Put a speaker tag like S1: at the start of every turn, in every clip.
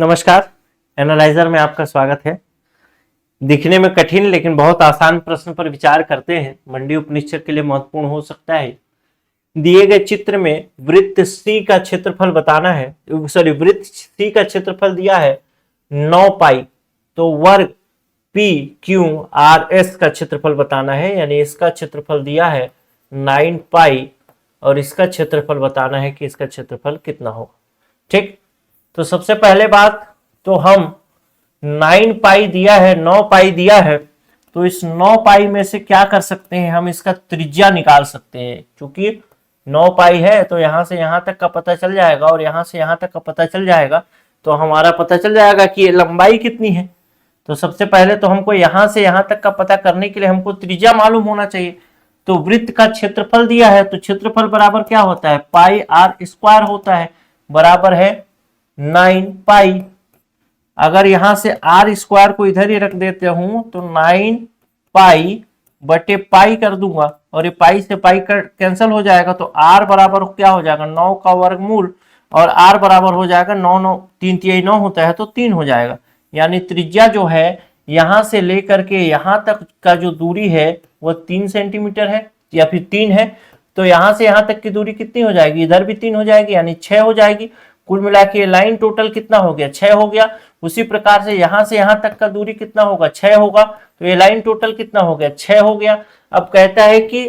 S1: नमस्कार, एनालाइजर में आपका स्वागत है। दिखने में कठिन लेकिन बहुत आसान प्रश्न पर विचार करते हैं। मंडी उपनिषद के लिए महत्वपूर्ण हो सकता है। दिए गए चित्र में वृत्त सी का क्षेत्रफल बताना है। वृत्त सी का क्षेत्रफल दिया है 9 पाई, तो वर्ग पी क्यू आर एस का क्षेत्रफल बताना है, यानी इसका क्षेत्रफल दिया है 9 पाई और इसका क्षेत्रफल बताना है कि इसका क्षेत्रफल कितना होगा। ठीक, तो सबसे पहले बात तो हम 9 पाई दिया है, 9 पाई दिया है, तो इस 9 पाई में से क्या कर सकते हैं, हम इसका त्रिज्या निकाल सकते हैं। क्योंकि 9 पाई है तो यहां से यहां तक का पता चल जाएगा और यहां से यहां तक का पता चल जाएगा, तो हमारा पता चल जाएगा कि ये लंबाई कितनी है। तो सबसे पहले तो हमको यहां से यहां तक का पता करने के लिए हमको त्रिज्या मालूम होना चाहिए। तो वृत्त का क्षेत्रफल दिया है, तो क्षेत्रफल बराबर क्या होता है, पाई आर स्क्वायर होता है, बराबर है 9 पाई। अगर यहां से आर स्क्वायर को इधर ही रख देते हूं तो 9 पाई बटे पाई कर दूंगा और ये पाई से पाई कैंसिल हो जाएगा, तो आर बराबर क्या हो जाएगा 9 का वर्गमूल, और आर बराबर हो जाएगा 9 9 3 3 9 होता है तो 3 हो जाएगा। यानी त्रिज्या जो है यहां से लेकर के यहां तक का जो दूरी है वो 3 सेंटीमीटर है या फिर 3 है। तो यहां से यहां तक की दूरी कितनी हो जाएगी, इधर भी 3 हो जाएगी, यानी 6 हो जाएगी। कुल मिला के लाइन टोटल कितना हो गया, 6 हो गया। उसी प्रकार से यहां से यहां तक का दूरी कितना होगा, 6 होगा, तो ये लाइन टोटल कितना हो गया, 6 हो गया। अब कहता है कि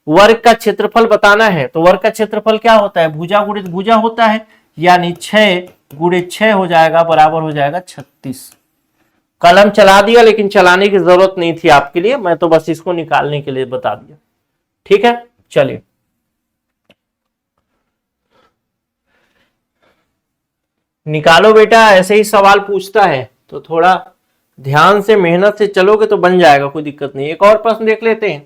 S1: वर्ग का क्षेत्रफल बताना है, तो वर्ग का क्षेत्रफल क्या होता है, भुजा गुणित भुजा होता है, यानी 6 गुणित 6 हो जाएगा, बराबर हो जाएगा 36। कलम चला दिया लेकिन चलाने की जरूरत नहीं थी आपके लिए, मैं तो बस इसको निकालने के लिए बता दिया। ठीक है, चलिए निकालो बेटा। ऐसे ही सवाल पूछता है तो थोड़ा ध्यान से मेहनत से चलोगे तो बन जाएगा, कोई दिक्कत नहीं। एक और प्रश्न देख लेते हैं।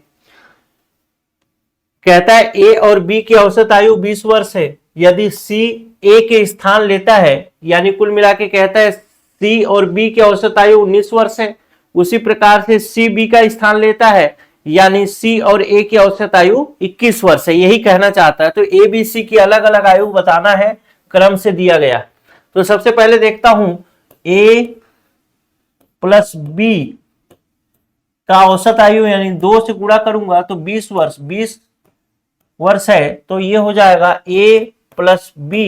S1: कहता है ए और बी की औसत आयु 20 वर्ष है, यदि सी ए के स्थान लेता है, यानी कुल मिला के कहता है सी और बी की औसत आयु 19 वर्ष है। उसी प्रकार से सी बी का स्थान लेता है, यानी सी और ए की औसत आयु 21 वर्ष है, यही कहना चाहता है। तो ए बी सी की अलग अलग आयु बताना है, क्रम से दिया गया। तो सबसे पहले देखता हूं a प्लस बी का औसत आयु, यानी 2 से गुणा करूंगा तो 20 वर्ष, 20 वर्ष है, तो ये हो जाएगा a प्लस बी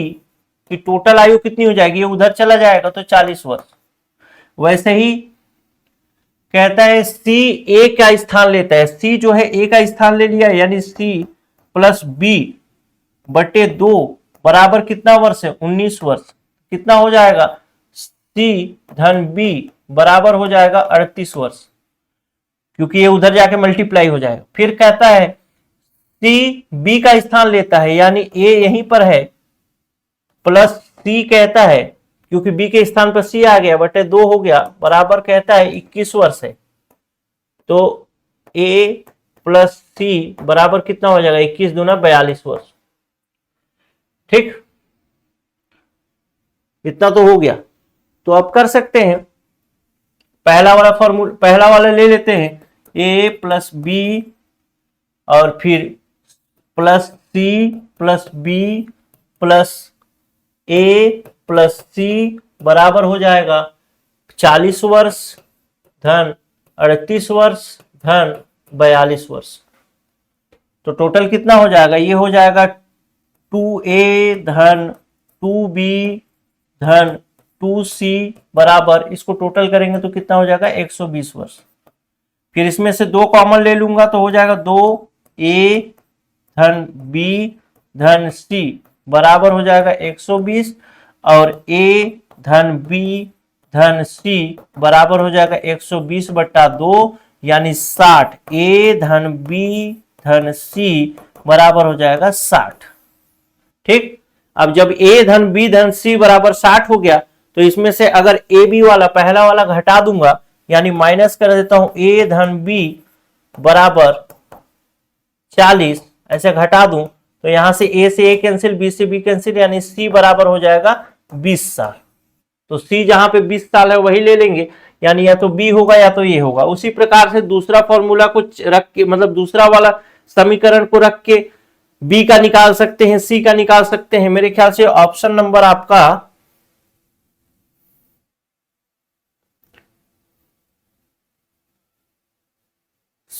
S1: की टोटल आयु कितनी हो जाएगी, ये उधर चला जाएगा तो 40 वर्ष। वैसे ही कहता है सी ए का स्थान लेता है, सी जो है ए का स्थान ले लिया, यानी सी प्लस बी बटे 2 बराबर कितना वर्ष है, 19 वर्ष। कितना हो जाएगा, सी धन बी बराबर हो जाएगा 38 वर्ष, क्योंकि ये उधर जाके मल्टीप्लाई हो जाएगा। फिर कहता है सी बी का स्थान लेता है, यानी ए यहीं पर है, प्लस सी कहता है, क्योंकि बी के स्थान पर सी आ गया, बटे 2 हो गया, बराबर कहता है 21 वर्ष है। तो ए प्लस सी बराबर कितना हो जाएगा, 21 दूना 42 वर्ष। ठीक, इतना तो हो गया। तो अब कर सकते हैं पहला वाला फॉर्मूला, पहला वाला ले लेते हैं, ए प्लस बी और फिर plus C plus B plus A plus C बराबर हो जाएगा 40 वर्ष धन 38 वर्ष धन 42 वर्ष। तो टोटल कितना हो जाएगा, ये हो जाएगा 2a धन 2b धन 2c बराबर, इसको टोटल करेंगे तो कितना हो जाएगा 120 वर्ष। फिर इसमें से 2 कॉमन ले लूंगा तो हो जाएगा 2a धन b धन c बराबर हो जाएगा 120, और a धन b धन c बराबर हो जाएगा 120 बट्टा 2 यानी 60। a धन b धन c बराबर हो जाएगा 60। ठीक, अब जब a धन b धन c बराबर 60 हो गया, तो इसमें से अगर ए बी वाला पहला वाला घटा दूंगा, यानी माइनस कर देता हूं, a धन b बराबर 40, ऐसे घटा दूं तो यहां से a से a कैंसिल, b से b कैंसिल, यानी c बराबर हो जाएगा 20 साल। तो c जहां पे 20 साल है वही ले लेंगे, यानी या तो b होगा या तो ये होगा। उसी प्रकार से दूसरा फॉर्मूला को रख के, मतलब दूसरा वाला समीकरण को रख के बी का निकाल सकते हैं, सी का निकाल सकते हैं। मेरे ख्याल से ऑप्शन नंबर आपका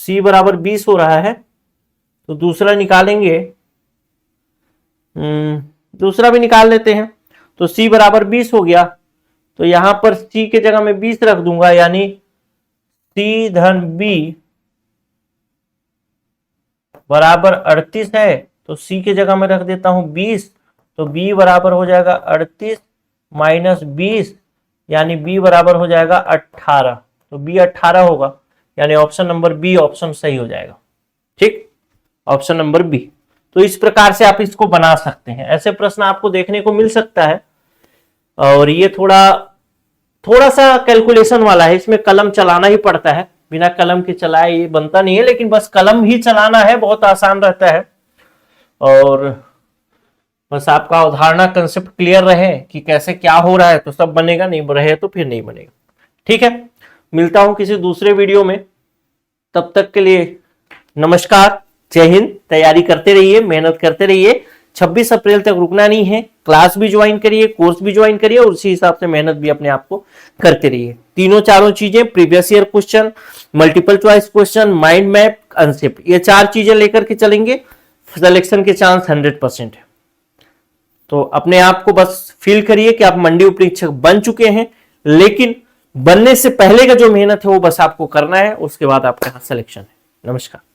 S1: c बराबर 20 हो रहा है, तो दूसरा निकालेंगे, दूसरा भी निकाल लेते हैं। तो c बराबर 20 हो गया, तो यहां पर c के जगह में 20 रख दूंगा, यानी c धन b बराबर 38 है, तो c के जगह में रख देता हूं 20, तो b बराबर हो जाएगा 38 माइनस 20, यानी b बराबर हो जाएगा 18, तो b 18 होगा, यानी ऑप्शन नंबर बी ऑप्शन सही हो जाएगा। ठीक, ऑप्शन नंबर बी। तो इस प्रकार से आप इसको बना सकते हैं, ऐसे प्रश्न आपको देखने को मिल सकता है। और ये थोड़ा सा कैलकुलेशन वाला है, इसमें कलम चलाना ही पड़ता है, बिना कलम के चलाए ये बनता नहीं है, लेकिन बस कलम ही चलाना है, बहुत आसान रहता है। और बस आपका अवधारणा कंसेप्ट क्लियर रहे कि कैसे क्या हो रहा है तो सब बनेगा, नहीं रहे तो फिर नहीं बनेगा। ठीक है, मिलता हूं किसी दूसरे वीडियो में, तब तक के लिए नमस्कार, जय हिंद। तैयारी करते रहिए, मेहनत करते रहिए, 26 अप्रैल तक रुकना नहीं है, क्लास भी ज्वाइन करिए, कोर्स भी ज्वाइन करिए, और उसी हिसाब से मेहनत भी अपने आप को करते रहिए। तीनों चारों चीजें, previous year question, multiple choice question, mind map, concept, ये 4 चीजें लेकर के चलेंगे, सिलेक्शन के चांस 100% है। तो अपने आप को बस फील करिए कि आप मंडी उपनिरीक्षक बन चुके हैं, लेकिन बनने से पहले का जो मेहनत है वो बस आपको करना है, उसके बाद आपका सिलेक्शन है। नमस्कार।